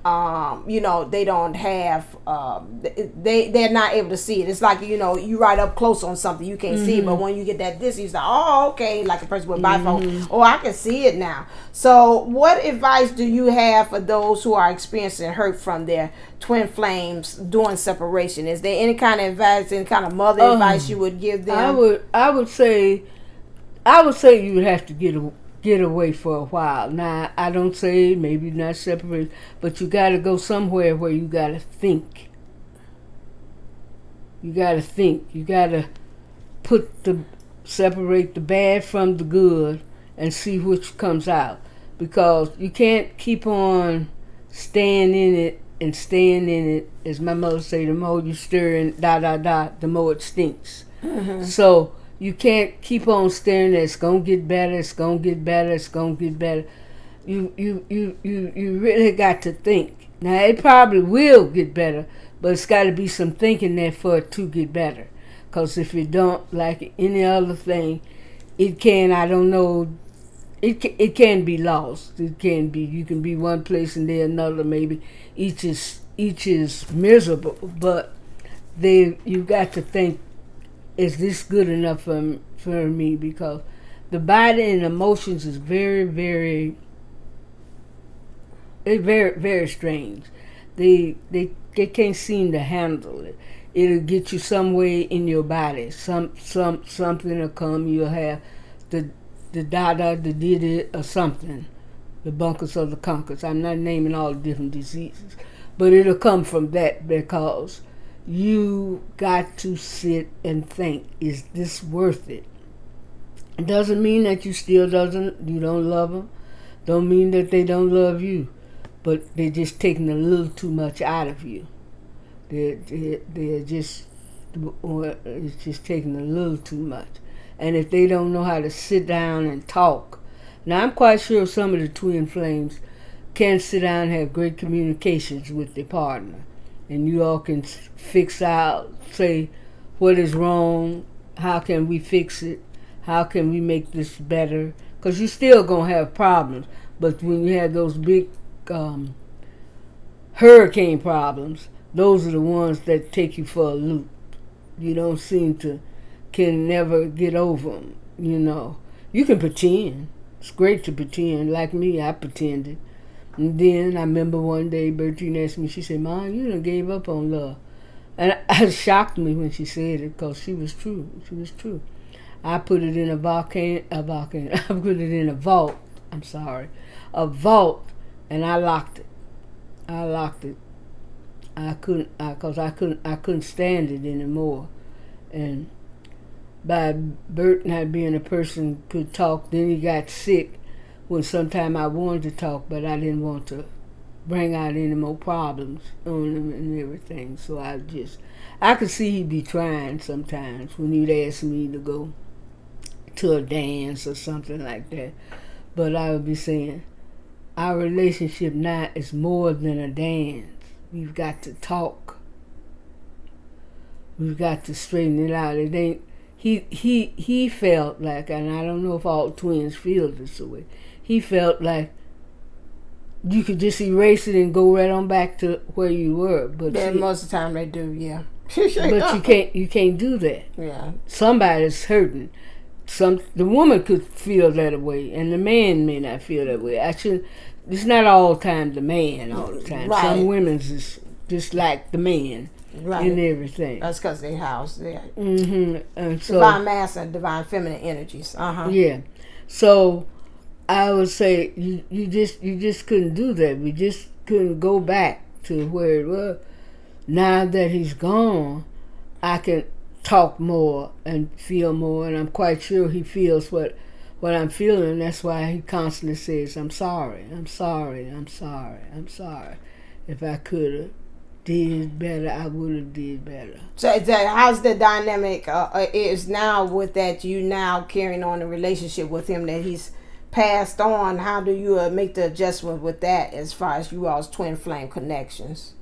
they don't have, they're not able to see it. It's like, you right up close on something, you can't see it, but when you get that distance, you're like, oh, okay, like a person with biphone, oh, I can see it now. So what advice do you have for those who are experiencing hurt from their twin flames during separation? Is there any kind of advice, any kind of mother advice you would give them? I would say you would have to get away for a while. Now, I don't say maybe not separate, but you got to go somewhere where you got to think. You got to think. You got to separate the bad from the good and see which comes out. Because you can't keep on staying in it and staying in it. As my mother say, the more you stir and the more it stinks. So you can't keep on staring at it's gonna get better, it's gonna get better, it's gonna get better. You really got to think. Now it probably will get better, but it's got to be some thinking there for it to get better. Because if it don't, like any other thing, it can, I don't know, it can be lost. It can be, you can be one place and then another. Maybe each is miserable, but you got to think, is this good enough for me? Because the body and emotions is very, very, very, very strange. They can't seem to handle it. It'll get you some way in your body. Something will come. You'll have the did it or something. The bunkers or the conkers. I'm not naming all the different diseases, but it'll come from that because you got to sit and think, is this worth it? It doesn't mean that you don't love them. Don't mean that they don't love you, but they're just taking a little too much out of you. It's just taking a little too much. And if they don't know how to sit down and talk, now I'm quite sure some of the twin flames can sit down and have great communications with their partner. And you all can fix out, say, what is wrong, how can we fix it, how can we make this better? Because you're still going to have problems. But when you have those big hurricane problems, those are the ones that take you for a loop. You don't seem to, can never get over them, You can pretend. It's great to pretend. Like me, I pretended. And then I remember one day Bertine asked me, she said, Mom, you done gave up on love. And it shocked me when she said it because she was true. She was true. I put it in a vault, and I locked it. I couldn't stand it anymore. And by Bert not being a person could talk, then he got sick when sometime I wanted to talk, but I didn't want to bring out any more problems on him and everything. So I could see he'd be trying sometimes when he'd ask me to go to a dance or something like that. But I would be saying, our relationship now is more than a dance. We've got to talk. We've got to straighten it out. It ain't. He felt like, and I don't know if all twins feel this way. He felt like you could just erase it and go right on back to where you were. But most of the time they do, yeah. But you can't do that. Yeah. Somebody's hurting. The woman could feel that way, and the man may not feel that way. It's not all the time the man all the time. Right. Some women's is just like the man, right, in everything. That's because they house there. And so, divine masculine and divine feminine energies. Yeah. So I would say you just couldn't do that. We just couldn't go back to where it was. Now that he's gone, I can talk more and feel more, and I'm quite sure he feels what I'm feeling. That's why he constantly says, I'm sorry, I'm sorry, I'm sorry, I'm sorry. If I could have did better, I would have did better. So how's the dynamic is now with that you now carrying on a relationship with him that he's passed on? How do you make the adjustment with that as far as you all's twin flame connections?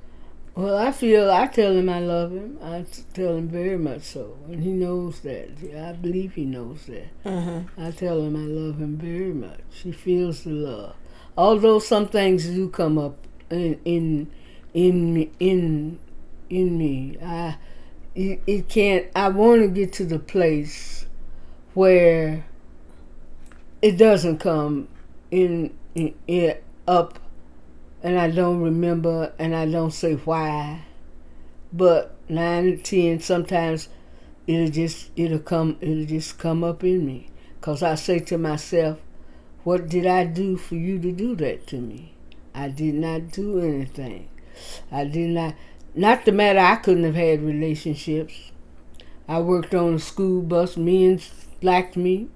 Well, I tell him I love him. I tell him very much so, and he knows that. I believe he knows that. I tell him I love him very much. He feels the love, although some things do come up in me. It can't. I want to get to the place where it doesn't come in up. And I don't remember, and I don't say why, but 9 or 10, sometimes it'll just come up in me, cause I say to myself, "What did I do for you to do that to me? I did not do anything. I did not. Not the matter. I couldn't have had relationships. I worked on a school bus. Men liked me,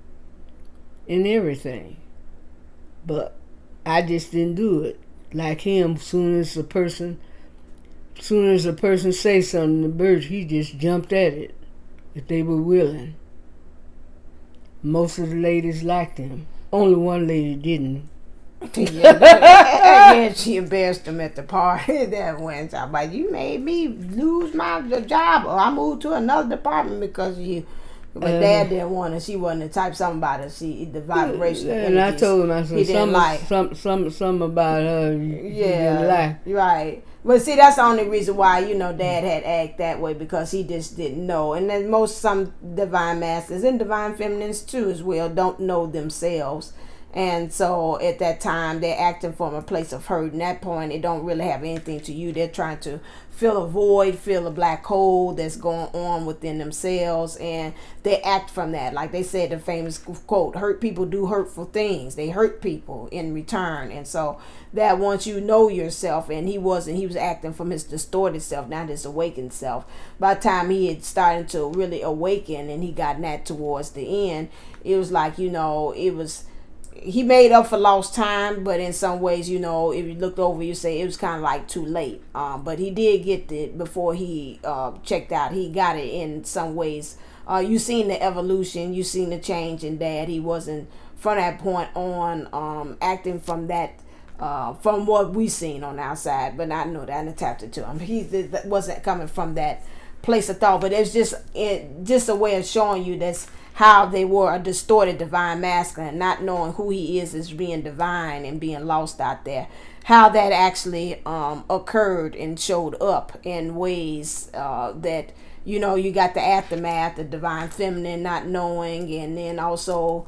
and everything, but I just didn't do it." Like him, soon as a person say something, the bird, he just jumped at it if they were willing. Most of the ladies liked him. Only one lady didn't. Yeah, she embarrassed him at the party that one time. Like, you made me lose my job, or I moved to another department because of you. But Dad didn't want her. She wasn't the type. Something about her. The vibration. And I told him, I said, some about her. Yeah, like. Right. But see, that's the only reason why Dad had act that way, because he just didn't know. And then some divine masters and divine feminines too as well don't know themselves. And so at that time, they're acting from a place of hurt. And at that point, it don't really have anything to you. They're trying to fill a void, fill a black hole that's going on within themselves. And they act from that. Like they said, the famous quote, hurt people do hurtful things. They hurt people in return. And so that once you know yourself, and he was acting from his distorted self, not his awakened self. By the time he had started to really awaken and he got that towards the end, it was like, he made up for lost time, but in some ways, if you looked over, you say it was kind of like too late. But he did get it before he checked out. He got it in some ways. You seen the evolution. You seen the change in Dad. He wasn't from that point on acting from that, from what we seen on the outside. But I know that I tapped it to him. He wasn't coming from that place of thought. But it's just a way of showing you that's how they were a distorted divine masculine, not knowing who he is as being divine and being lost out there. How that actually occurred and showed up in ways that, you got the aftermath, the divine feminine not knowing, and then also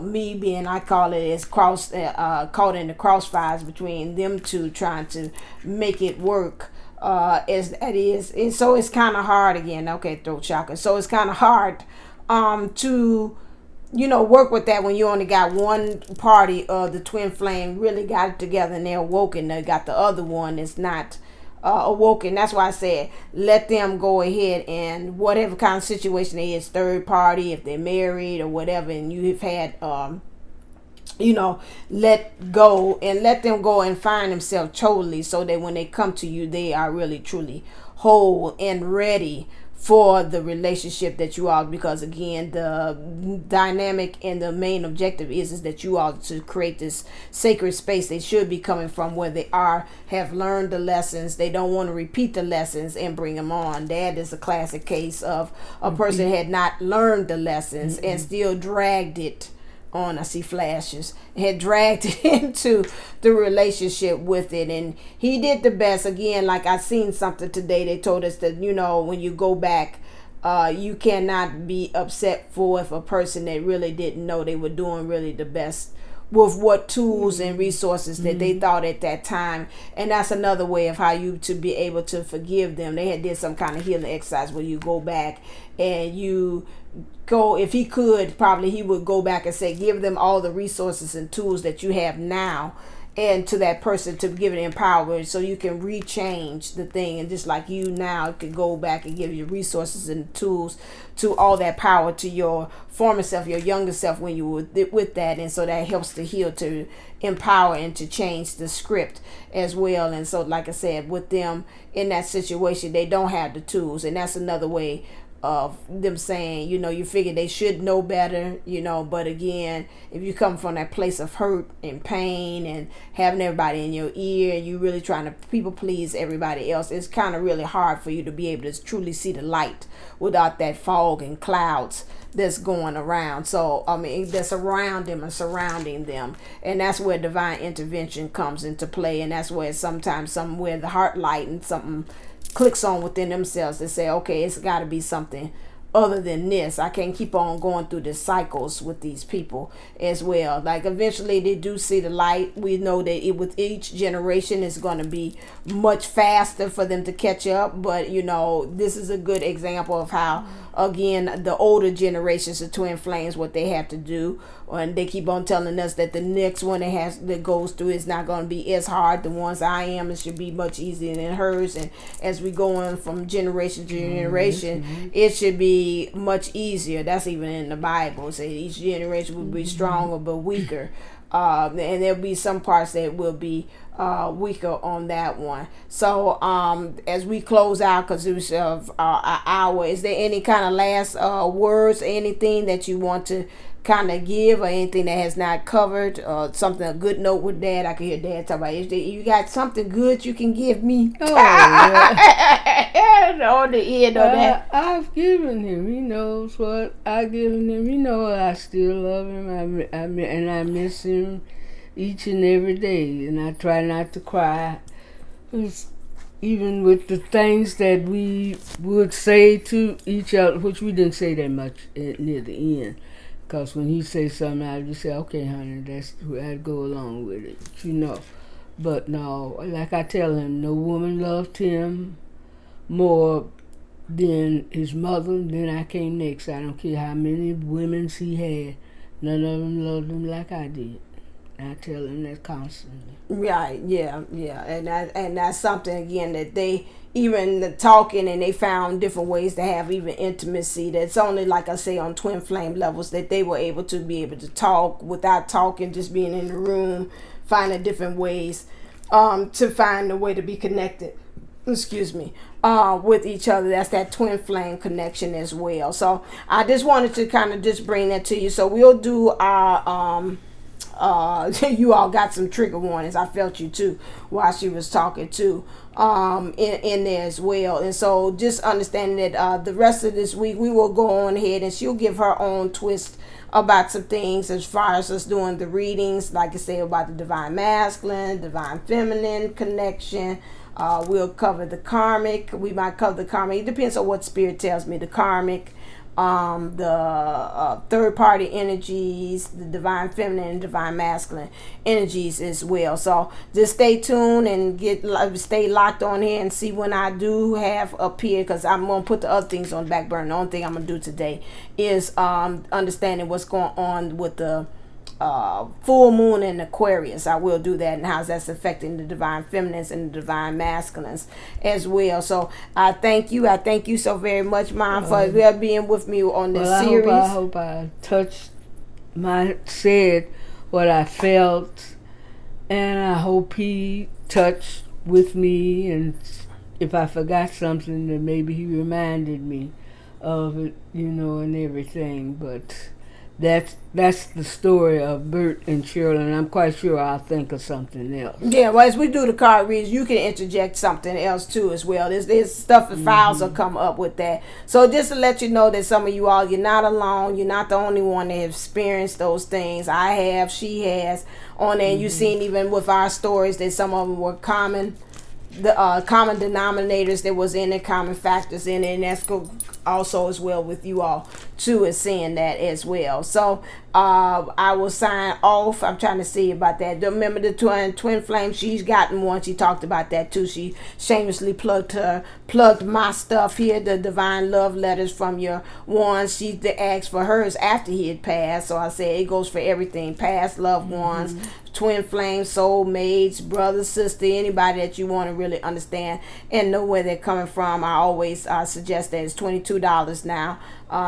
me being, I call it as caught in the crossfires between them two, trying to make it work. As that is, and so it's kind of hard again. Okay, throat chakra. So it's kind of hard to work with that when you only got one party of the twin flame really got it together and they're awoken. They got the other one that's not awoken. That's why I said let them go ahead and whatever kind of situation they is, third party, if they're married or whatever, and you have had let go and let them go and find themselves totally, so that when they come to you, they are really truly whole and ready for the relationship that you are, because again, the dynamic and the main objective is that you are to create this sacred space. They should be coming from where they have learned the lessons. They don't want to repeat the lessons and bring them on. That is a classic case of a person had not learned the lessons and still dragged it on. I see flashes. Had dragged it into the relationship with it, and he did the best. Again, like I seen something today, they told us that when you go back, you cannot be upset for if a person that really didn't know they were doing really the best with what tools and resources that they thought at that time. And that's another way of how you to be able to forgive them. They had did some kind of healing exercise where you go back and you go, if he could, probably he would go back and say, give them all the resources and tools that you have now and to that person to give it empowerment so you can rechange the thing. And just like you now can go back and give you resources and tools to all that power to your former self, your younger self when you were with that. And so that helps to heal, to empower, and to change the script as well. And so, like I said, with them in that situation, they don't have the tools. And that's another way of them saying, you figure they should know better, but again, if you come from that place of hurt and pain and having everybody in your ear and you really trying to people please everybody else, it's kind of really hard for you to be able to truly see the light without that fog and clouds that's going around. So that's around them and surrounding them, and that's where divine intervention comes into play. And that's where sometimes somewhere the heart light and something clicks on within themselves to say, okay, it's got to be something other than this. I can't keep on going through the cycles with these people as well. Like eventually they do see the light. We know that with each generation it's going to be much faster for them to catch up, but this is a good example of how, again, the older generations of twin flames, what they have to do. And they keep on telling us that the next one that goes through is not going to be as hard. The ones I am, it should be much easier than hers. And as we go on from generation to generation, it should be much easier. That's even in the Bible. It says each generation will be stronger but weaker. And there'll be some parts that will be weaker on that one. So as we close out, because it was an hour, is there any kind of last words, anything that you want to kind of give, or anything that has not covered, or something, a good note with Dad? I can hear Dad talk about it. You got something good you can give me? Oh, yeah. On the end of that. I've given him. He knows what I've given him. He knows I still love him. And I miss him each and every day. And I try not to cry. Even with the things that we would say to each other, which we didn't say that much near the end. Because when he says something, I just say, okay, honey, I'd go along with it, But no, like I tell him, no woman loved him more than his mother. Then I came next. I don't care how many women he had. None of them loved him like I did. I tell him that constantly. Right, yeah. And that's something, again, that they, even the talking, and they found different ways to have even intimacy. That's only, like I say, on twin flame levels, that they were able to talk without talking, just being in the room, finding different ways to find a way to be connected. Excuse me, with each other. That's that twin flame connection as well. So I just wanted to kind of just bring that to you. So we'll do our you all got some trigger warnings. I felt you too while she was talking too in there as well. And so just understanding that the rest of this week we will go on ahead and she'll give her own twist about some things as far as us doing the readings, like I say, about the divine masculine, divine feminine connection. We'll cover the karmic. We might cover the karmic. It depends on what spirit tells me. The karmic, the third party energies, the divine feminine and divine masculine energies as well. So just stay tuned and stay locked on here and see when I do have up here, because I'm going to put the other things on the back burner. The only thing I'm going to do today is understanding what's going on with the full moon in Aquarius. I will do that, and how that's affecting the divine feminines and the divine masculines as well. So I thank you so very much, Mom, for being with me on this series. I hope I said what I felt, and I hope he touched with me, and if I forgot something, then maybe he reminded me of it, and everything. But that's the story of Bert and Cheryl, and I'm quite sure I'll think of something else. Yeah, well, as we do the card reads, you can interject something else too as well. There's stuff and files will come up with that. So just to let you know that some of you all, you're not alone. You're not the only one that have experienced those things. I have, she has, on there. And you've seen even with our stories that some of them were common. The common denominators that was in it, common factors in it, and that's also as well with you all too, is seeing that as well. So I will sign off. I'm trying to see about that. Remember the twin flame, she's gotten one. She talked about that too. She shamelessly plugged my stuff here, the divine love letters from your ones. She asked for hers after he had passed, so I said it goes for everything, past loved ones, twin flame, soulmates, brother, sister, anybody that you want to really understand and know where they're coming from. I always suggest that it's $22 now.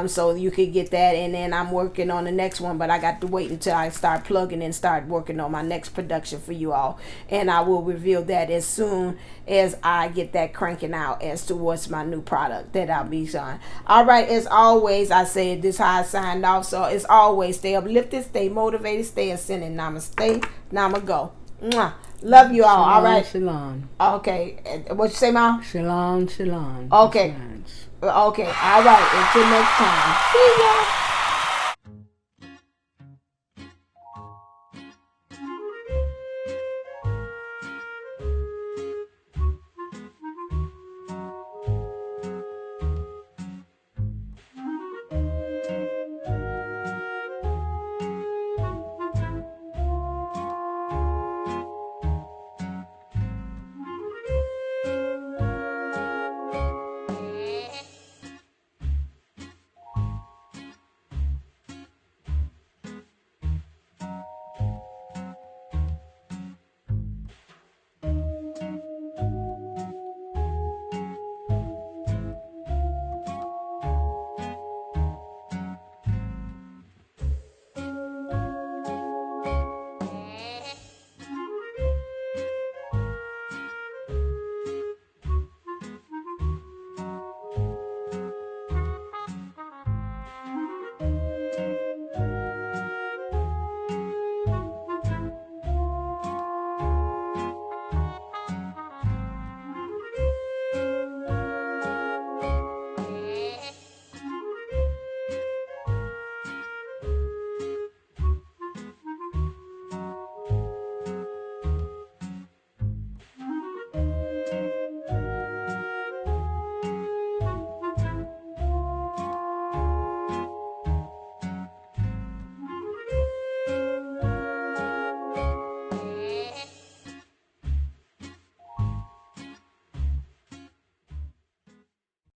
So you could get that, and then I'm working on the next one, but I got to wait until I start plugging and start working on my next production for you all, and I will reveal that as soon as I get that cranking out as to what's my new product that I'll be on. All right, as always, I say this how I signed off. So as always, stay uplifted, stay motivated, stay ascending. Namaste, namago. Mwah. Love you all. Shalom, all right. Shalom. Okay. What you say, Mom? Shalom, shalom. Okay. Okay. All right. Until next time. See ya.